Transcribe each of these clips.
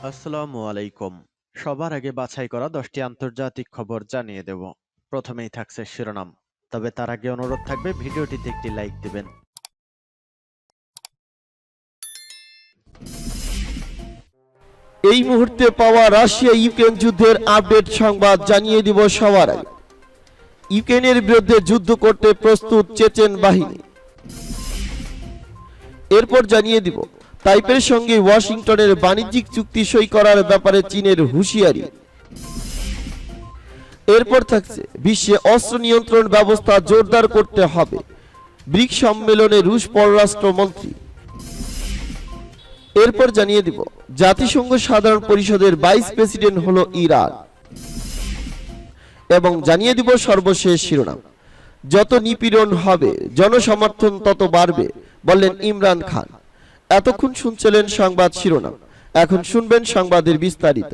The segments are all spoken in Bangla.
আসসালামু আলাইকুম। সবার আগে বাছাই করা 10টি আন্তর্জাতিক খবর জানিয়ে দেব। প্রথমেই থাকছে শিরোনাম। তবে তার আগে অনুরোধ থাকবে ভিডিওটিতে একটি লাইক দিবেন। এই মুহূর্তে পাওয়া রাশিয়া ইউক্রেন যুদ্ধের আপডেট সংবাদ জানিয়ে দিব সবার আগে। ইউক্রেনের বিরুদ্ধে যুদ্ধ করতে প্রস্তুত চেচেন বাহিনী। এরপর জানিয়ে দিব তাইপের সঙ্গে ওয়াশিংটনের বাণিজ্যিক চুক্তি সই করার ব্যাপারে চীনের হুঁশিয়ারি। এরপর থাকছে বিশ্বে অস্ত্র নিয়ন্ত্রণ ব্যবস্থা জোরদার করতে হবে, ব্রিক্স সম্মেলনে রুশ পররাষ্ট্রমন্ত্রী। এরপর জানিয়ে দিব জাতিসংঘ সাধারণ পরিষদের ভাইস প্রেসিডেন্ট হলো ইরান। এবং জানিয়ে দিব সর্বশেষ শিরোনাম, যত নিপীড়ন হবে জনসমর্থন তত বাড়বে বললেন ইমরান খান। এতক্ষণ শুনছিলেন সংবাদ শিরোনাম, এখন শুনবেন সংবাদের বিস্তারিত।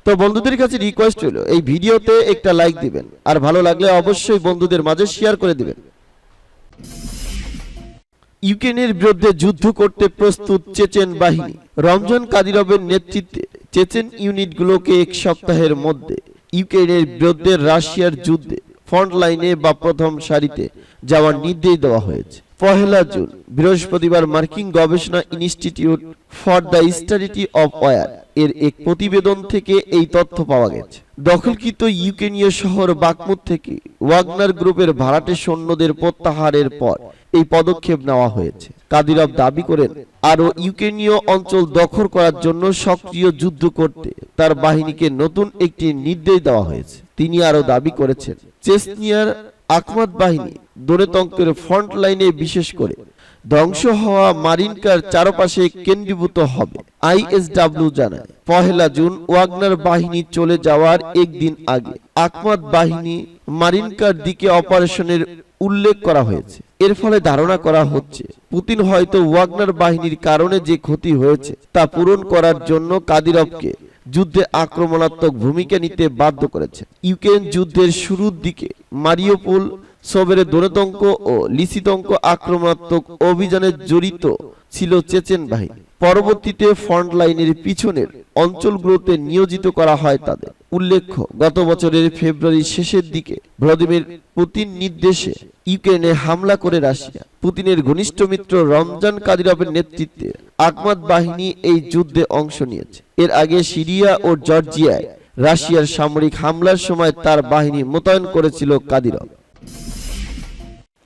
তো বন্ধুদের কাছে রিকোয়েস্ট হলো এই ভিডিওতে একটা লাইক দিবেন, আর ভালো লাগলে অবশ্যই বন্ধুদের মাঝে শেয়ার করে দিবেন। ইউক্রেনের বিরুদ্ধে যুদ্ধ করতে প্রস্তুত চেচেন বাহিনী। রমজান কাদিরভের নেতৃত্বে চেচেন ইউনিটগুলোকে এক সপ্তাহের মধ্যে ইউক্রেনের বিরুদ্ধে রাশিয়ার যুদ্ধে ফ্রন্ট লাইনে বা প্রথম সারিতে যাওয়ার নির্দেশ দেওয়া হয়েছে। 1 জুন বৃহস্পতিবার মার্কিন গবেষণা institute for the study of war এর এক প্রতিবেদন থেকে এই তথ্য পাওয়া গেছে। দখলকৃত ইউক্রেনীয় শহর বাকমুত থেকে ওয়াগনার গ্রুপের ভাড়াটে সৈন্যদের প্রত্যাহারের পর এই পদক্ষেপ নেওয়া হয়েছে। কাদিরভ দাবি করেন, আরও ইউক্রেনীয় অঞ্চল দখল করার জন্য সক্রিয় যুদ্ধ করতে তার বাহিনীকে নতুন একটি নির্দেশ দেওয়া হয়েছে। তিনি আরও দাবি করেছেন, চেচনিয়ার আখমাত বাহিনী দোনেতঙ্কের ফ্রন্ট লাইনে বিশেষ করে ধ্বংস হওয়া মারিনকার চারপাশে কেন্দ্রীভূত হবে। আইএসডব্লিউ জানায়, 1 জুন ওয়াগনার বাহিনী চলে যাওয়ার একদিন আগে আখমাত বাহিনী মারিনকার দিকে অপারেশনের উল্লেখ করা হয়েছে। এর ফলে ধারণা করা হচ্ছে পুতিন হয়তো ওয়াগনার বাহিনীর কারণে যে ক্ষতি হয়েছে তা পূরণ করার জন্য কাদিরভকে যুদ্ধে আক্রমণাত্মক ভূমিকা নিতে বাধ্য করেছে। ইউক্রেন যুদ্ধের শুরুর দিকে মারিউপোল, সবেরে দোনেতঙ্ক ও লিসিতঙ্ক আক্রমণাত্মক অভিযানে জড়িত ছিল চেচেন বাহিনী। পরবর্তীতে ফ্রন্ট লাইনের পিছনের অঞ্চলগুলোতে নিয়োজিত করা হয় তাদের। উল্লেখ্য, গত বছরের ফেব্রুয়ারির শেষের দিকে ভ্লাদিমির পুতিন নির্দেশে ইউক্রেনে হামলা করে রাশিয়া। পুতিনের ঘনিষ্ঠ মিত্র রমজান কাদিরভের নেতৃত্বে আখমাত বাহিনী এই যুদ্ধে অংশ নিয়েছে। এর আগে সিরিয়া ও জর্জিয়ায় রাশিয়ার সামরিক হামলার সময় তার বাহিনী মোতায়েন করেছিল কাদিরভ।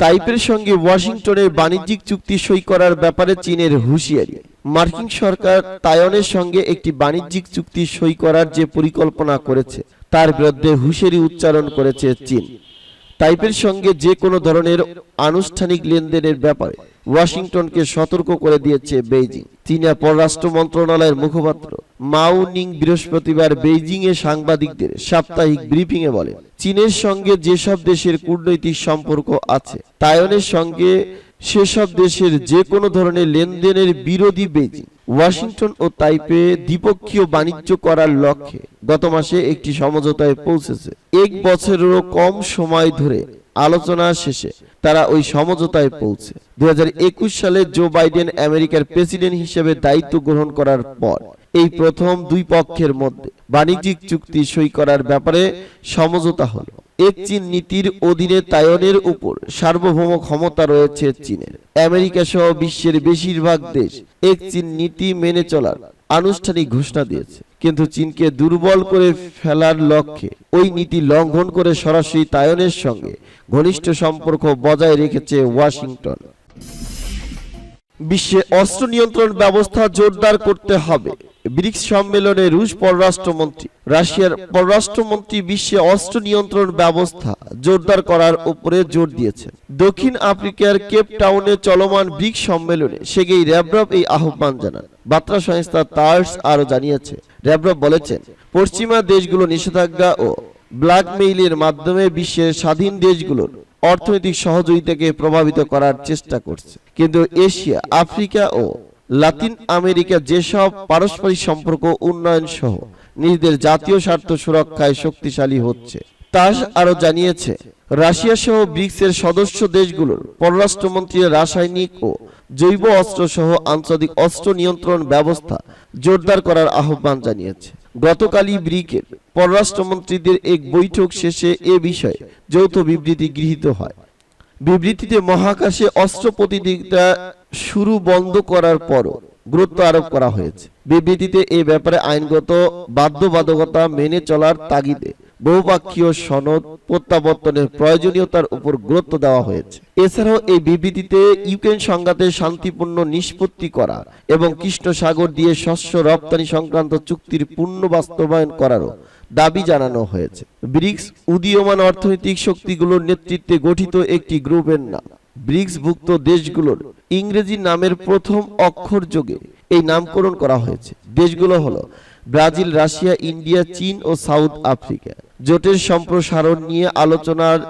তাইপের সঙ্গে ওয়াশিংটনের বাণিজ্যিক চুক্তি সই করার ব্যাপারে চীনের হুঁশিয়ারি। মার্কিন সরকার তাইওয়ানের সঙ্গে একটি বাণিজ্যিক চুক্তি সই করার যে পরিকল্পনা করেছে তার বিরুদ্ধে হুঁশিয়ারি উচ্চারণ করেছে চীন। তাইপের সঙ্গে যে কোনো ধরনের আনুষ্ঠানিক লেনদেনের ব্যাপারে ওয়াশিংটনকে সতর্ক করে দিয়েছে বেইজিং। চীনা পররাষ্ট্র মন্ত্রণালয়ের মুখপাত্র মাও নিং বৃহস্পতিবার বেইজিং এ সাংবাদিকদের সাপ্তাহিক ব্রিফিং এ বলেন, চীনের সঙ্গে যেসব দেশের কূটনৈতিক সম্পর্ক আছে তাইওয়ানের সঙ্গে সেসব দেশের যে কোনো ধরনের লেনদেনের বিরোধী বেইজিং। ওয়াশিংটন ও তাইপে দ্বিপক্ষীয় বাণিজ্য করার লক্ষ্যে গত মাসে একটি সমঝোতায় পৌঁছেছে। 1 বছরেরও কম সময় ধরে আলোচনা শেষে তারা ওই সমঝোতায় পৌঁছে। 2021 সালে জো বাইডেন আমেরিকার প্রেসিডেন্ট হিসেবে দায়িত্ব গ্রহণ করার পর এই প্রথম দুই পক্ষের মধ্যে বাণিজ্যিক চুক্তি সই করার ব্যাপারে সমঝোতা হলো। এক চীন নীতির অধীনে তাইওয়ানের উপর সার্বভৌম ক্ষমতা রয়েছে চীনের। আমেরিকা সহ বিশ্বের বেশিরভাগ দেশ এক চীন নীতি মেনে চলার আনুষ্ঠানিক ঘোষণা দিয়েছে, কিন্তু চীনকে দুর্বল করে ফেলার লক্ষ্যে ওই নীতি লঙ্ঘন করে সরাসরি তাইওয়ানের সঙ্গে ঘনিষ্ঠ সম্পর্ক বজায় রেখেছে ওয়াশিংটন। বিশ্বে অস্ত্র নিয়ন্ত্রণ ব্যবস্থা জোরদার করতে হবে, ব্রিক্স সম্মেলনে রুশ পররাষ্ট্রমন্ত্রী। রাশিয়ার পররাষ্ট্রমন্ত্রী বিশ্বে অস্ত্র নিয়ন্ত্রণ ব্যবস্থা জোরদার করার উপরে জোর দিয়েছেন। দক্ষিণ আফ্রিকার কেপ টাউনে চলমান ব্রিক্স সম্মেলনে সেগেই ল্যাভরভ এই আহ্বান জানান। বার্তা সংস্থা তার্স আরও জানিয়েছে, ল্যাভরভ বলেছেন, পশ্চিমা দেশগুলো নিষেধাজ্ঞা ও ব্ল্যাকমেইলের মাধ্যমে বিশ্বের স্বাধীন দেশগুলোর অর্থনৈতিক সহযোগিতাকে প্রভাবিত করার চেষ্টা করছে, কিন্তু এশিয়া, আফ্রিকা ও লাতিন আমেরিকা যেসব পারস্পরিক সম্পর্ক উন্নয়ন সহ নিজেদের জাতীয় স্বার্থ সুরক্ষায় শক্তিশালী হচ্ছে। তাস আরও জানিয়েছে, রাশিয়া সহ ব্রিক্সের সদস্য দেশগুলোর পররাষ্ট্রমন্ত্রীরা রাসায়নিক ও জৈব অস্ত্র সহ আন্তর্জাতিক অস্ত্র নিয়ন্ত্রণ ব্যবস্থা জোরদার করার আহ্বান জানিয়েছে। গতকালই ব্রিকের পররাষ্ট্রমন্ত্রীদের এক বৈঠক শেষে এ বিষয়ে যৌথ বিবৃতি গৃহীত হয়। বিবৃতিতে মহাকাশে অস্ত্র প্রতিযোগিতা শুরু বন্ধ করার পরও গুরুত্ব আরোপ করা হয়েছে। বিবৃতিতে এ ব্যাপারে আইনগত বাধ্যবাধকতা মেনে চলার তাগিদে বহুপক্ষীয় সনদ প্রত্যাবর্তনের প্রয়োজনীয়তার উপর গুরুত্ব দেওয়া হয়েছে। এছাড়াও এই বিবৃতিতে ইউক্রেন সংঘাতে শান্তিপূর্ণ নিষ্পত্তি করা এবং কৃষ্ণ সাগর দিয়ে শস্য রপ্তানি সংক্রান্ত চুক্তির পূর্ণ বাস্তবায়ন করারও দাবি জানানো হয়েছে। ব্রিক্স উদীয়মান অর্থনৈতিক শক্তিগুলোর নেতৃত্বে গঠিত একটি গ্রুপের নাম। ব্রিক্সভুক্ত দেশগুলোর ইংরেজি নামের প্রথম অক্ষর যোগে এই নামকরণ করা হয়েছে। দেশগুলো হলো ব্রাজিল, রাশিয়া, ইন্ডিয়া, চীন ও সাউথ আফ্রিকা। জোটের সম্প্রসারণ নিয়ে আলোচনার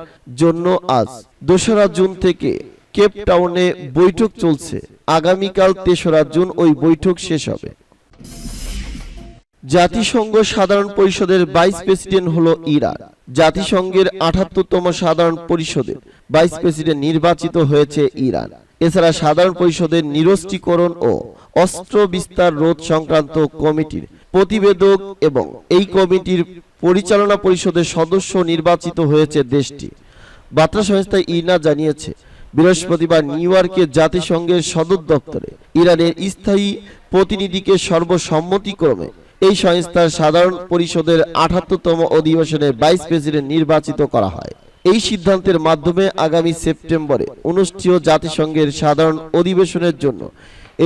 জন্য আজ 2রা জুন থেকে কেপ টাউনে বৈঠক চলছে। আগামীকাল 3রা জুন ওই বৈঠক শেষ হবে। জাতিসংঘ সাধারণ পরিষদের ভাইস প্রেসিডেন্ট হলো ইরান। জাতিসংঘের 78তম সাধারণ পরিষদের ভাইস প্রেসিডেন্ট নির্বাচিত হয়েছে ইরান। এছাড়া সাধারণ পরিষদের নিরস্ত্রীকরণ ও অস্ত্র বিস্তার রোধ সংক্রান্ত কমিটির প্রতিবেদক এবং এই কমিটির পরিচালনা পরিষদের সদস্য নির্বাচিত হয়েছে দেশটি। বার্তা সংস্থা ইরনা জানিয়েছে, বৃহস্পতিবার নিউ ইয়র্কে জাতিসংঘের সদর দপ্তরে ইরানের স্থায়ী প্রতিনিধিকে সর্বসম্মতিক্রমে এই সংস্থার সাধারণ পরিষদের 78তম অধিবেশনে ভাইস প্রেসিডেন্ট নির্বাচিত করা হয়। এই সিদ্ধান্তের মাধ্যমে আগামী সেপ্টেম্বরে অনুষ্ঠেয় জাতিসংঘের সাধারণ অধিবেশনের জন্য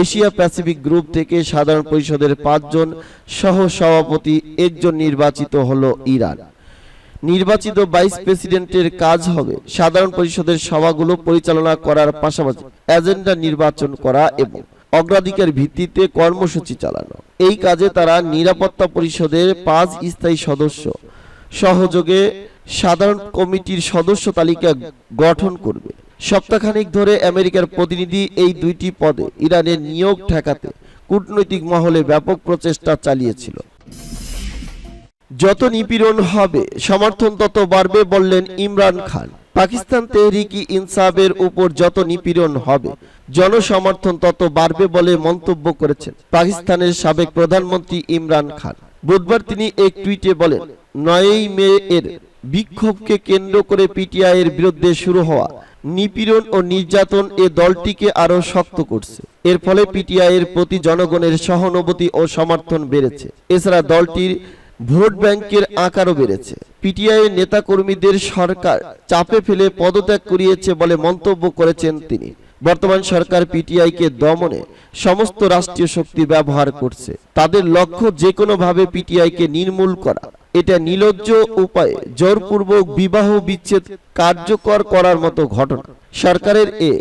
এশিয়া প্যাসিফিক গ্রুপ থেকে সাধারণ পরিষদের 5 জন সহ সভাপতি একজন নির্বাচিত হলো ইরান। নির্বাচিত ভাইস প্রেসিডেন্টের কাজ হবে সাধারণ পরিষদের সভাগুলো পরিচালনা করার পাশাপাশি এজেন্ডা নির্বাচন করা এবং অগ্রাধিকার ভিত্তিতে কর্মসূচি চালানো। এই কাজে তারা নিরাপত্তা পরিষদের 5 স্থায়ী সদস্য সহযোগে সাধারণ কমিটির সদস্য তালিকা গঠন করবে। সপ্তাহখানেক ধরে আমেরিকার প্রতিনিধি এই 2টি পদে ইরানের নিয়োগ ঠেকাতে কূটনৈতিক মহলে ব্যাপক প্রচেষ্টা চালিয়েছিল। যত নিপীড়ন হবে সমর্থন তত বাড়বে বললেন ইমরান খান। পাকিস্তান তেহরিকি ইনসাফের উপর যত নিপীড়ন হবে জনসমর্থন তত বাড়বে বলে মন্তব্য করেছেন পাকিস্তানের সাবেক প্রধানমন্ত্রী ইমরান খান। বুধবার তিনি এক টুইটে বলেন, 9ই মে এর বিক্ষোভকে কেন্দ্র করে পিটিআই এর বিরুদ্ধে শুরু হওয়া নিপীড়ন ও নির্যাতন এ দলটিকে আরো শক্ত করছে। এর ফলে পিটিআই এর প্রতি জনগণের সহানুভূতি ও সমর্থন বেড়েছে। এছাড়া দলটির ভোট ব্যাংকের আকারও বেড়েছে। পিটিআই এর নেতাকর্মীদের সরকার চাপে ফেলে পদত্যাগ করিয়েছে বলে মন্তব্য করেছেন তিনি। বর্তমান সরকার পিটিআই কে দমনে সমস্ত রাষ্ট্রীয় শক্তি ব্যবহার করছে। তাদের লক্ষ্য যে কোনো ভাবে পিটিআই কে নির্মূল করা। এটা নির্লজ্জ উপায়ে জোরপূর্বক বিবাহ বিচ্ছেদ কার্যকর করার মতো ঘটনা। সরকারের এ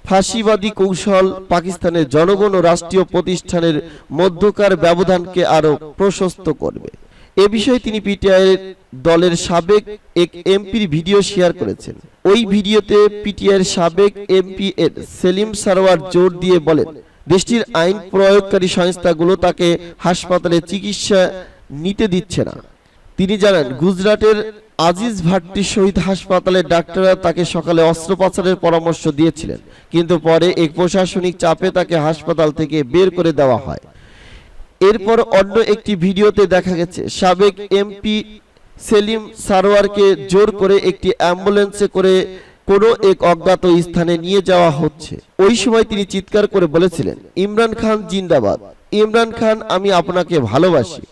ফাঁসিবাদী কৌশল পাকিস্তানের জনগণ ও রাষ্ট্রীয় প্রতিষ্ঠানের মধ্যকার ব্যবধানকে আরো প্রশস্ত করবে। এ বিষয়ে তিনি পিটিআই দলের সাবেক এক এমপির ভিডিও শেয়ার করেছেন। ওই ভিডিওতে পিটিআই এর সাবেক এমপি এর সেলিম সারওয়ার জোর দিয়ে বলেন, দেশটির আইন প্রয়োগকারী সংস্থাগুলো তাকে হাসপাতালে চিকিৎসা নিতে দিচ্ছে না। তিনি জানান, গুজরাটের আজিজ ভাট্টি শহীদ হাসপাতালের ডাক্তাররা তাকে সকালে অস্ত্রোপচারের পরামর্শ দিয়েছিলেন, কিন্তু পরে এক প্রশাসনিক চাপে তাকে হাসপাতাল থেকে বের করে দেওয়া হয়। এরপর অন্য একটি ভিডিওতে দেখা গেছে সাবেক এমপি সেলিম সারওয়ারকে জোর করে একটি অ্যাম্বুলেন্সে করে কোনো এক অজ্ঞাত স্থানে নিয়ে যাওয়া হচ্ছে। ওই সময় তিনি চিৎকার করে বলেছিলেন, ইমরান খান জিন্দাবাদ, ইমরান খান আমি আপনাকে ভালোবাসি।